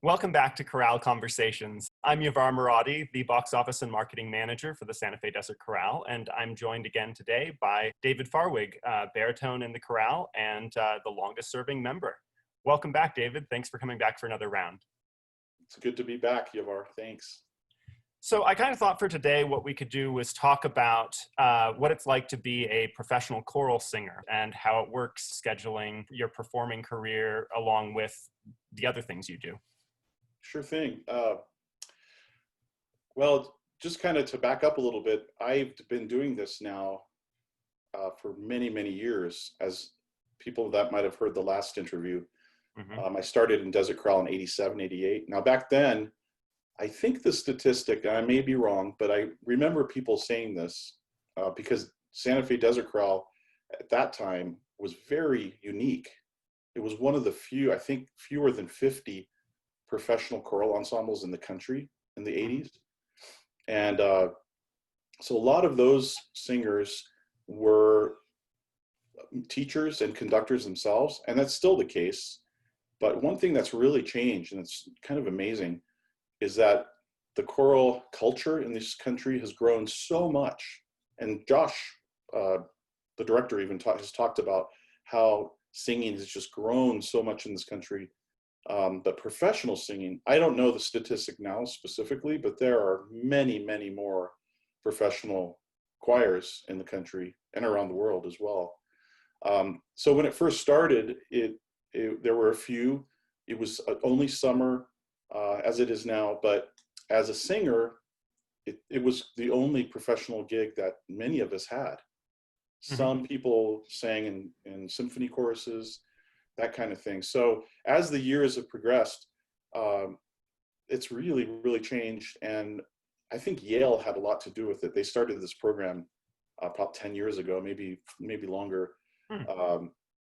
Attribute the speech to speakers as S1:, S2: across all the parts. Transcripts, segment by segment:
S1: Welcome back to Chorale Conversations. I'm Yavar Maradi, the box office and marketing manager for the Santa Fe Desert Chorale, and I'm joined again today by David Farwig, baritone in the chorale and the longest serving member. Welcome back, David. Thanks for coming back for another round.
S2: It's good to be back, Yavar. Thanks.
S1: So I kind of thought for today what we could do was talk about what it's like to be a professional choral singer and how it works scheduling your performing career along with the other things you do.
S2: Sure thing. Well, just kind of to back up a little bit, I've been doing this now for many, many years. As people that might have heard the last interview, I started in Desert Chorale in 87, 88. Now back then, I think the statistic, and I may be wrong, but I remember people saying this because Santa Fe Desert Chorale at that time was very unique. It was one of the few, I think fewer than 50 professional choral ensembles in the country in the 80s. And so a lot of those singers were teachers and conductors themselves, and that's still the case. But one thing that's really changed, and it's kind of amazing, is that the choral culture in this country has grown so much. And Josh, the director, even has talked about how singing has just grown so much in this country. But professional singing, I don't know the statistic now specifically, but there are many, many more professional choirs in the country and around the world as well. So when it first started, there were a few. It was only summer, as it is now, but as a singer, it was the only professional gig that many of us had. Some people sang in symphony choruses, that kind of thing. So as the years have progressed, it's really, really changed. And I think Yale had a lot to do with it. They started this program about 10 years ago, maybe longer,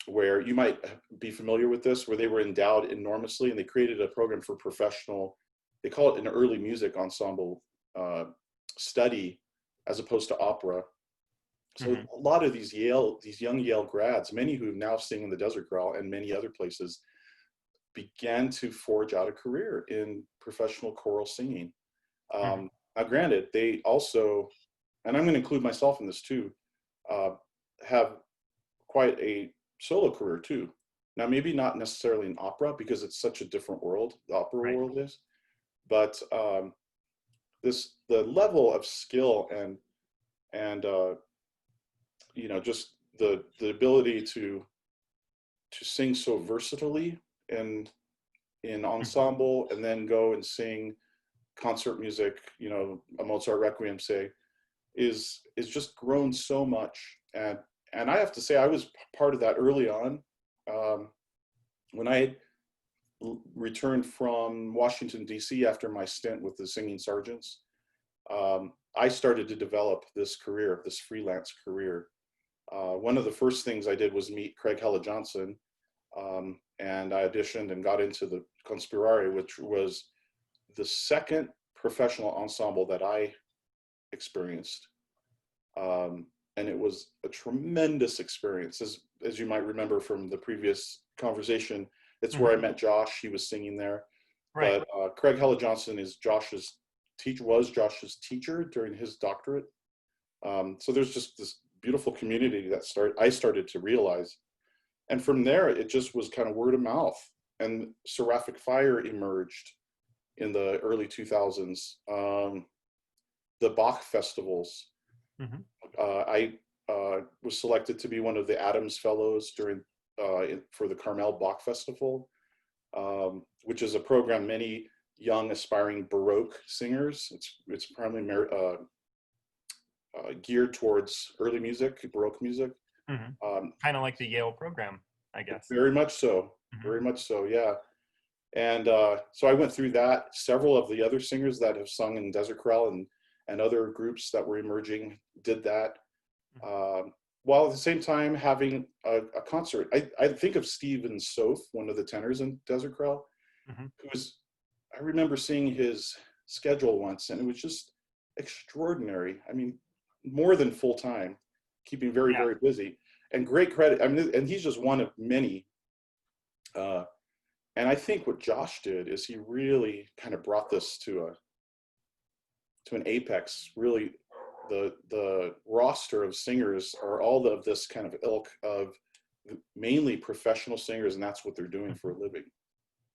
S2: where you might be familiar with this, where they were endowed enormously and they created a program for professional, they call it an early music ensemble study as opposed to opera. So a lot of these young Yale grads, many who now sing in the Desert Chorale and many other places, began to forge out a career in professional choral singing. Now granted, they also, and I'm going to include myself in this too, have quite a solo career too. Now maybe not necessarily in opera because it's such a different world, the opera world is, but the level of skill and you know, just the ability to sing so versatilely in ensemble and then go and sing concert music, you know, a Mozart Requiem, say, is just grown so much. And I have to say, I was part of that early on. When I returned from Washington, D.C. after my stint with the Singing Sergeants, I started to develop this career, this freelance career. One of the first things I did was meet Craig Hella-Johnson, and I auditioned and got into the Conspirare, which was the second professional ensemble that I experienced. And it was a tremendous experience. As you might remember from the previous conversation, it's where I met Josh. He was singing there. Right. But Craig Hella-Johnson was Josh's teacher during his doctorate. So there's just this beautiful community that I started to realize. And from there, it just was kind of word of mouth. And Seraphic Fire emerged in the early 2000s. The Bach festivals. I was selected to be one of the Adams Fellows for the Carmel Bach Festival, which is a program many young aspiring Baroque singers. It's primarily geared towards early music, Baroque music.
S1: Kind of like the Yale program, I guess.
S2: Very much so. Very much so, yeah. And so I went through that. Several of the other singers that have sung in Desert Chorale and other groups that were emerging did that. While at the same time having a concert. I think of Stephen Soph, one of the tenors in Desert Chorale, I remember seeing his schedule once, and it was just extraordinary. I mean, more than full time, keeping very, very busy, and great credit. I mean, and he's just one of many And I think what Josh did is he really kind of brought this to an apex. Really, the roster of singers are all of this kind of ilk of mainly professional singers, and that's what they're doing for a living.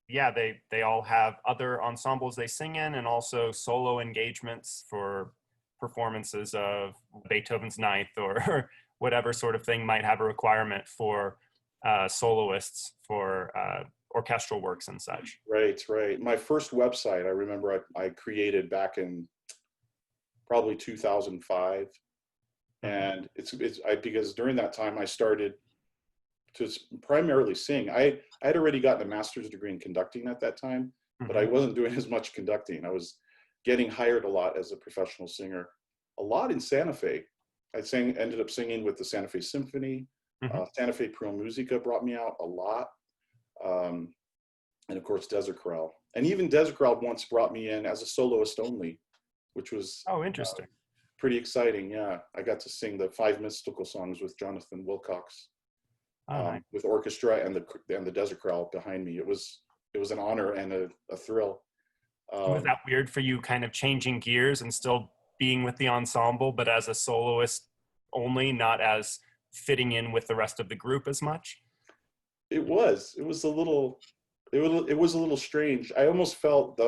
S1: Yeah, they all have other ensembles they sing in, and also solo engagements for performances of Beethoven's Ninth or whatever sort of thing might have a requirement for soloists for orchestral works and such.
S2: Right, right. My first website, I remember I created back in probably 2005, and it's because during that time I started to primarily sing. I had already gotten a master's degree in conducting at that time, but I wasn't doing as much conducting. I was getting hired a lot as a professional singer, a lot in Santa Fe. Ended up singing with the Santa Fe Symphony. Santa Fe Pro Musica brought me out a lot. And of course, Desert Chorale. And even Desert Chorale once brought me in as a soloist only, which was
S1: Interesting.
S2: pretty exciting. Yeah, I got to sing the 5 mystical songs with Jonathan Wilcox.
S1: Nice.
S2: With orchestra and the Desert Chorale behind me. It was an honor and a thrill.
S1: Was that weird for you, kind of changing gears and still being with the ensemble, but as a soloist only, not as fitting in with the rest of the group as much?
S2: It was a little strange. I almost felt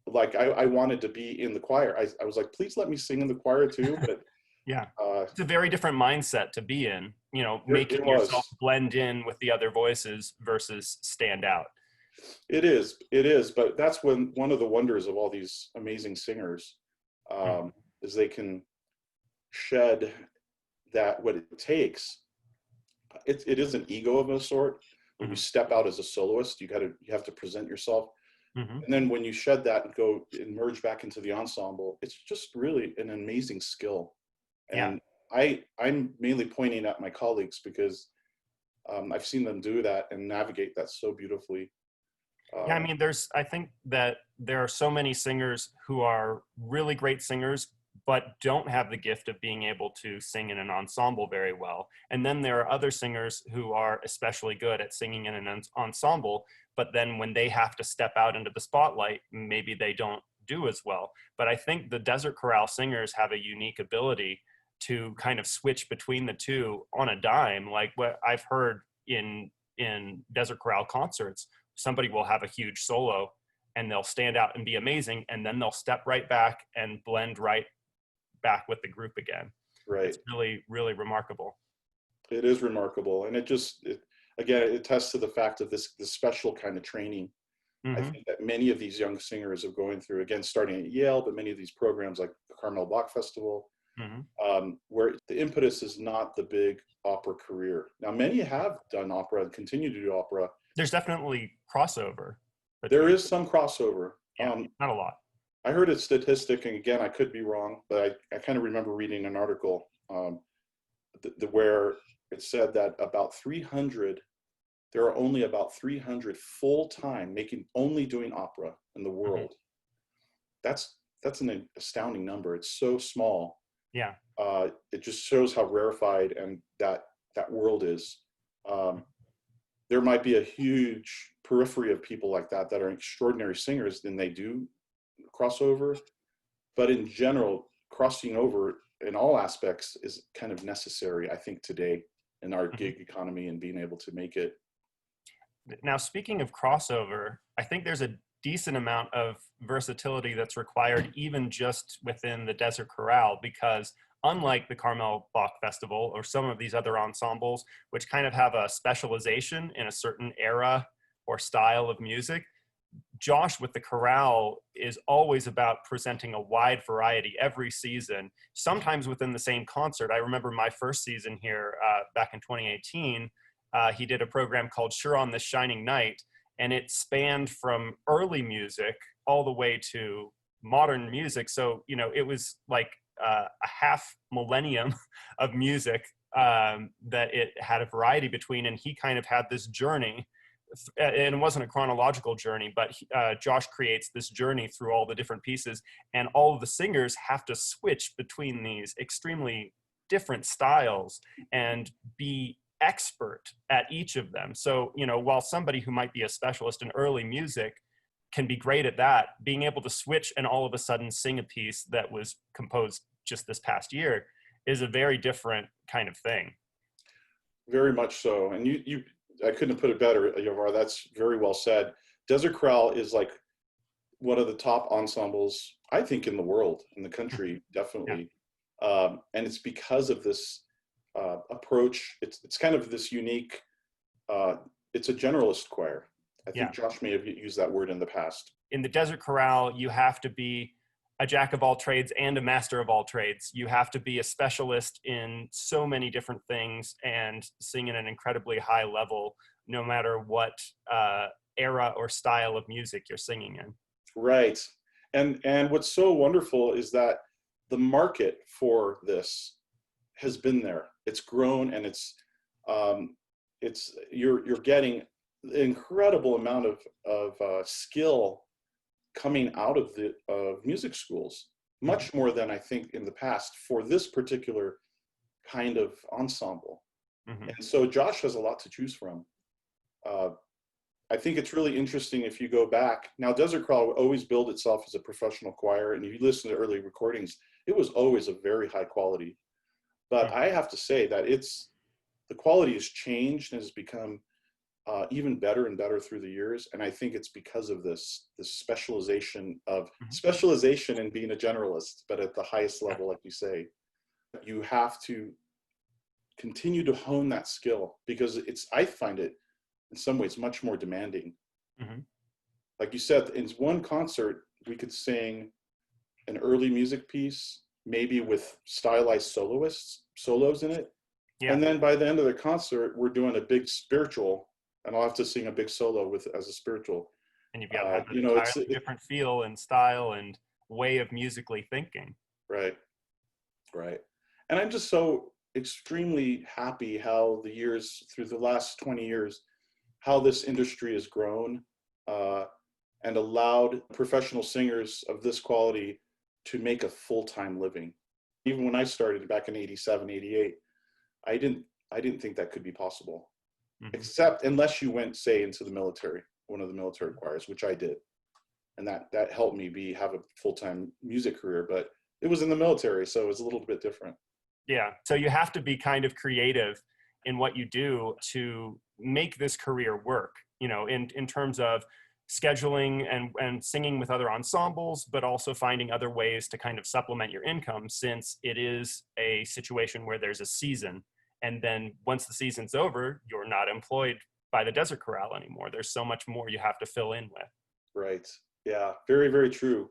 S2: like I wanted to be in the choir. I was like, please let me sing in the choir too, but
S1: Yeah, it's a very different mindset to be in, making yourself blend in with the other voices versus stand out.
S2: It is, but that's one of the wonders of all these amazing singers, is they can shed that what it takes. It is an ego of a sort. When you step out as a soloist, you have to present yourself. And then when you shed that and go and merge back into the ensemble, it's just really an amazing skill. And I'm mainly pointing at my colleagues because I've seen them do that and navigate that so beautifully.
S1: Yeah, I mean, I think that there are so many singers who are really great singers, but don't have the gift of being able to sing in an ensemble very well. And then there are other singers who are especially good at singing in an ensemble, but then when they have to step out into the spotlight, maybe they don't do as well. But I think the Desert Chorale singers have a unique ability to kind of switch between the two on a dime. Like what I've heard in Desert Chorale concerts, somebody will have a huge solo and they'll stand out and be amazing, and then they'll step right back and blend right back with the group again.
S2: Right.
S1: It's really, really remarkable.
S2: It is remarkable. And it attests to the fact of this special kind of training. I think that many of these young singers are going through, again, starting at Yale, but many of these programs like the Carmel Bach Festival, where the impetus is not the big opera career. Now, many have done opera and continue to do opera.
S1: There's definitely crossover.
S2: There is some crossover.
S1: Yeah, not a lot.
S2: I heard a statistic, and again, I could be wrong, but I kind of remember reading an article where it said that there are only about 300 full-time only doing opera in the world. That's an astounding number. It's so small.
S1: Yeah.
S2: It just shows how rarefied and that world is. There might be a huge periphery of people like that are extraordinary singers, then they do crossover. But in general, crossing over in all aspects is kind of necessary, I think, today in our gig economy and being able to make it.
S1: Now, speaking of crossover, I think there's a decent amount of versatility that's required even just within the Desert Chorale, because unlike the Carmel Bach Festival or some of these other ensembles, which kind of have a specialization in a certain era or style of music, Josh with the chorale is always about presenting a wide variety every season, sometimes within the same concert. I remember my first season here back in 2018, he did a program called Sure on This Shining Night, and it spanned from early music all the way to modern music. So, it was like a half millennium of music that it had a variety between, and he kind of had this journey. And it wasn't a chronological journey, but Josh creates this journey through all the different pieces, and all of the singers have to switch between these extremely different styles and be expert at each of them. So, while somebody who might be a specialist in early music can be great at that, being able to switch and all of a sudden sing a piece that was composed just this past year is a very different kind of thing.
S2: Very much so. And I couldn't have put it better, Yovar. That's very well said. Desert Chorale is like one of the top ensembles, I think, in the world, in the country, definitely. Yeah. And it's because of this approach. It's kind of this unique, it's a generalist choir. I think Josh may have used that word in the past.
S1: In the Desert Chorale, you have to be a jack of all trades and a master of all trades. You have to be a specialist in so many different things and sing at an incredibly high level, no matter what era or style of music you're singing in. Right.
S2: And what's so wonderful is that the market for this has been there. It's grown, and you're getting an incredible amount of skill coming out of the music schools, much more than I think in the past for this particular kind of ensemble. Mm-hmm. And so Josh has a lot to choose from. I think it's really interesting if you go back. Now, Desert Chorale will always build itself as a professional choir, and if you listen to early recordings, it was always a very high quality. But I have to say that the quality has changed and has become even better and better through the years. And I think it's because of this specialization in being a generalist, but at the highest level, like you say. You have to continue to hone that skill, because I find it in some ways much more demanding. Mm-hmm. Like you said, in one concert, we could sing an early music piece, maybe with stylized solos in it. Yeah. And then by the end of the concert, we're doing a big spiritual, and I'll have to sing a big solo as a spiritual.
S1: And you've got to have an entirely different feel and style and way of musically thinking.
S2: Right. And I'm just so extremely happy how through the last 20 years, how this industry has grown and allowed professional singers of this quality to make a full-time living. Even when I started back in 87, 88, I didn't think that could be possible. Mm-hmm. Except unless you went, say, into the military, one of the military choirs, which I did. And that helped me have a full-time music career, but it was in the military, so it was a little bit different.
S1: Yeah, so you have to be kind of creative in what you do to make this career work, in terms of scheduling and singing with other ensembles, but also finding other ways to kind of supplement your income, since it is a situation where there's a season. And then once the season's over, you're not employed by the Desert Chorale anymore. There's so much more you have to fill in with.
S2: Right. Yeah, very, very true.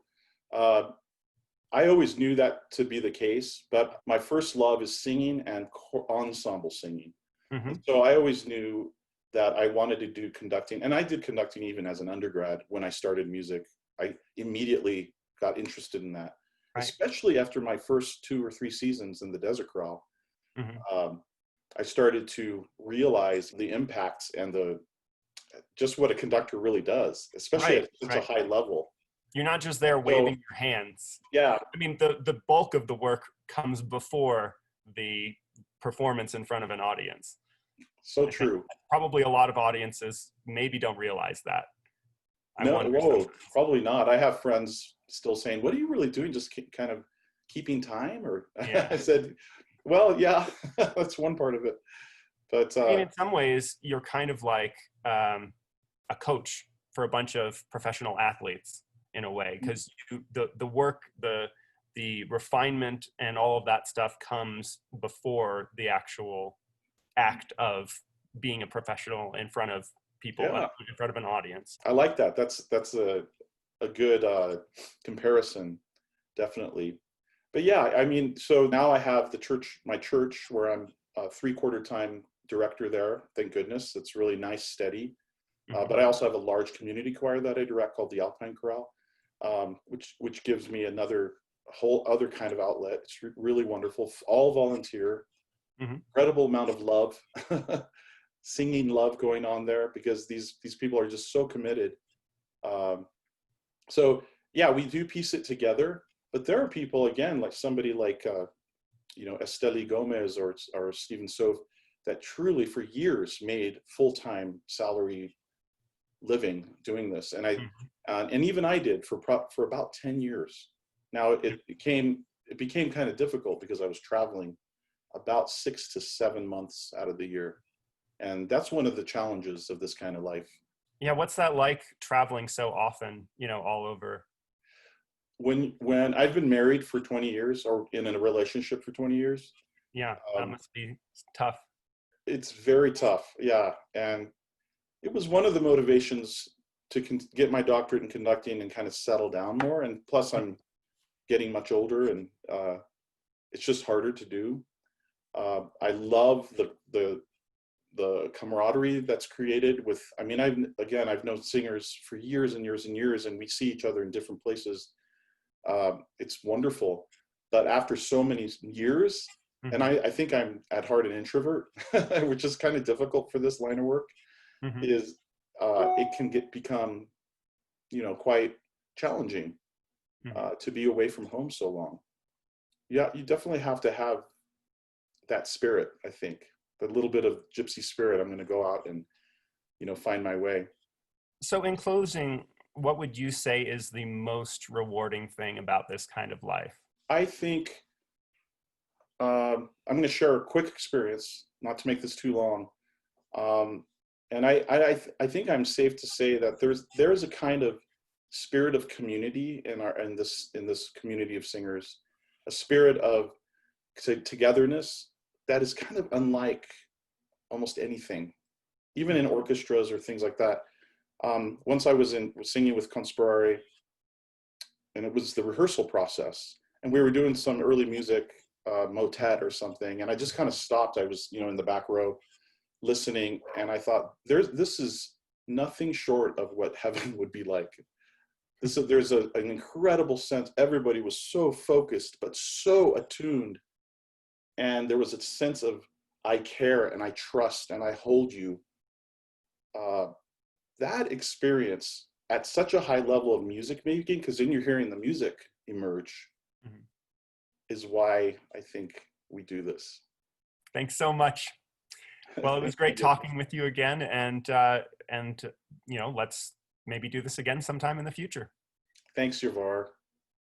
S2: I always knew that to be the case, but my first love is singing and ensemble singing. Mm-hmm. So I always knew that I wanted to do conducting, and I did conducting even as an undergrad. When I started music, I immediately got interested in that, right. Especially after my first 2 or 3 seasons in the Desert Chorale. Mm-hmm. I started to realize the impacts and just what a conductor really does, especially at such a high level.
S1: You're not just there waving your hands.
S2: Yeah.
S1: I mean, the bulk of the work comes before the performance in front of an audience.
S2: So true.
S1: Probably a lot of audiences maybe don't realize that.
S2: Probably not. I have friends still saying, "What are you really doing? Just kind of keeping time?" Or yeah. I said, "Well, yeah, that's one part of it." But
S1: I mean, in some ways, you're kind of like a coach for a bunch of professional athletes in a way, because the work, the refinement, and all of that stuff comes before the actual act of being a professional in front of people, in front of an audience.
S2: I like that. That's a good comparison, definitely. But yeah, I mean, so now I have my church, where I'm a 3/4 time director there. Thank goodness. It's really nice, steady. Mm-hmm. But I also have a large community choir that I direct called the Alpine Chorale, which gives me whole other kind of outlet. It's really wonderful. All volunteer. Mm-hmm. Incredible amount of love, singing love going on there, because these people are just so committed. So yeah, we do piece it together. But there are people, again, like somebody like Esteli Gomez or Stephen Sove. that truly for years made full-time salary living doing this. And and even I did for about 10 years. Now it became kind of difficult because I was traveling about 6 to 7 months out of the year. And that's one of the challenges of this kind of life.
S1: Yeah, what's that like traveling so often, all over?
S2: When I've been married for 20 years or in a relationship for 20 years,
S1: Yeah, that
S2: um,
S1: must be tough.
S2: it's very tough. Yeah. And it was one of the motivations to get my doctorate in conducting and kind of settle down more. And plus I'm getting much older, and it's just harder to do. I love the camaraderie that's created with, I mean, I've known singers for years and years and years, and we see each other in different places. It's wonderful. But after so many years, and
S1: Mm-hmm.
S2: I think I'm at heart an introvert, which is kind of difficult for this line of work,
S1: Mm-hmm.
S2: is it can become, quite challenging
S1: Mm-hmm.
S2: to be away from home so long. Yeah, you definitely have to have that spirit, I think, the little bit of gypsy spirit. I'm going to go out and, find my way.
S1: So in closing, what would you say is the most rewarding thing about this kind of life?
S2: I think I'm going to share a quick experience, not to make this too long. And I think I'm safe to say that there's a kind of spirit of community in this community of singers, a spirit of, say, togetherness that is kind of unlike almost anything, even in orchestras or things like that. Once I was singing with Chorale, and it was the rehearsal process, and we were doing some early music, motet or something, and I just kind of stopped. I was, in the back row listening, and I thought, this is nothing short of what heaven would be like. There's an incredible sense. Everybody was so focused, but so attuned, and there was a sense of, I care and I trust and I hold you. That experience at such a high level of music making, because then you're hearing the music emerge,
S1: Mm-hmm.
S2: is why I think we do this.
S1: Thanks so much. Well, it was
S2: Thank
S1: great
S2: you.
S1: talking with you again, and let's maybe do this again sometime in the future.
S2: Thanks, Yavar.